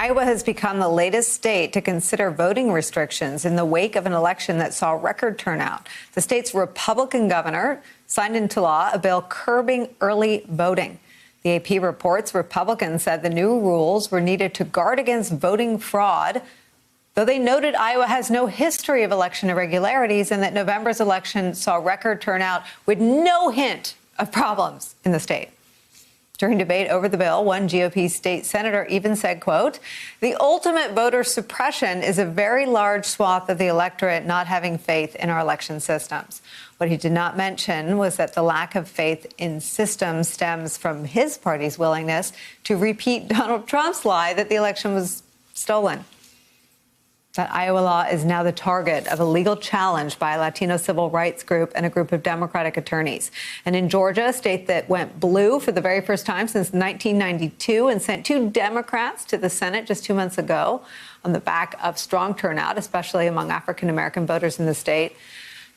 Iowa has become the latest state to consider voting restrictions in the wake of an election that saw record turnout. The state's Republican governor signed into law a bill curbing early voting. The AP reports Republicans said the new rules were needed to guard against voting fraud, though they noted Iowa has no history of election irregularities and that November's election saw record turnout with no hint of problems in the state. During debate over the bill, one GOP state senator even said, quote, "The ultimate voter suppression is a very large swath of the electorate not having faith in our election systems." What he did not mention was that the lack of faith in systems stems from his party's willingness to repeat Donald Trump's lie that the election was stolen. That Iowa law is now the target of a legal challenge by a Latino civil rights group and a group of Democratic attorneys. And in Georgia, a state that went blue for the very first time since 1992 and sent 2 Democrats to the Senate just 2 months ago on the back of strong turnout, especially among African-American voters in the state.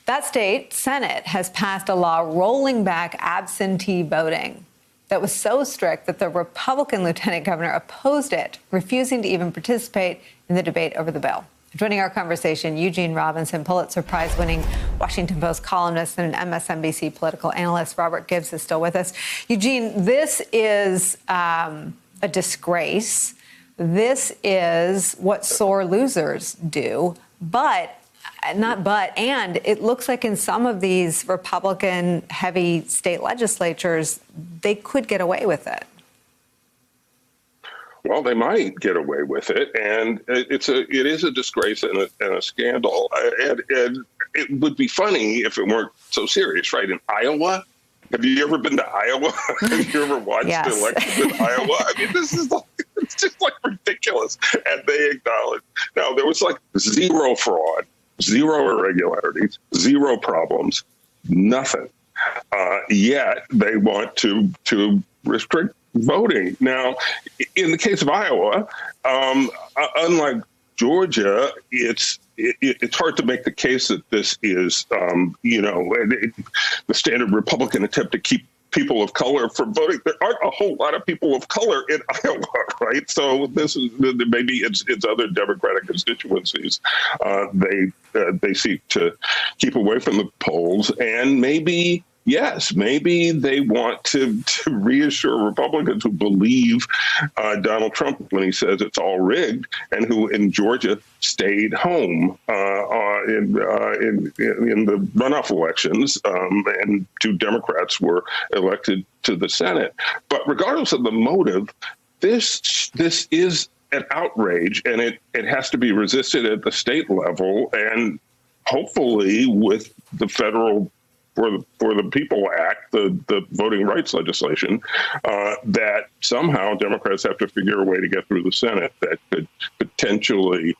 That state Senate has passed a law rolling back absentee voting that was so strict that the Republican lieutenant governor opposed it, refusing to even participate in the debate over the bill. Joining our conversation, Eugene Robinson, Pulitzer Prize-winning Washington Post columnist and an MSNBC political analyst. Robert Gibbs is still with us. Eugene, this is a disgrace. This is what sore losers do. And it looks like in some of these Republican-heavy state legislatures, they could get away with it. Well, they might get away with it, and it is a disgrace and a scandal. And it would be funny if it weren't so serious, right? In Iowa, have you ever been to Iowa? Have you ever watched the election in Iowa? I mean, it's just like ridiculous, and they acknowledge. Now, there was like zero fraud. 0 irregularities, 0 problems, nothing. Yet they want to restrict voting. Now, in the case of Iowa, unlike Georgia, it's hard to make the case that this is, the standard Republican attempt to keep people of color from voting. There aren't a whole lot of people of color in Iowa, right? So this is maybe it's other Democratic constituencies. They seek to keep away from the polls, and maybe they want to reassure Republicans who believe Donald Trump when he says it's all rigged, and who in Georgia stayed home in the runoff elections, and 2 Democrats were elected to the Senate. But regardless of the motive, this is an outrage, and it has to be resisted at the state level, and hopefully with the federal for the People Act, the voting rights legislation, that somehow Democrats have to figure a way to get through the Senate that could potentially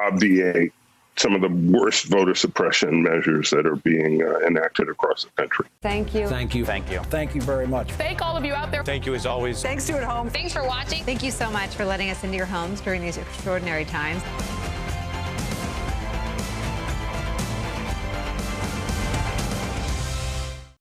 obviate some of the worst voter suppression measures that are being enacted across the country. Thank you. Thank you. Thank you. Thank you very much. Thank all of you out there. Thank you as always. Thanks to you at home. Thanks for watching. Thank you so much for letting us into your homes during these extraordinary times.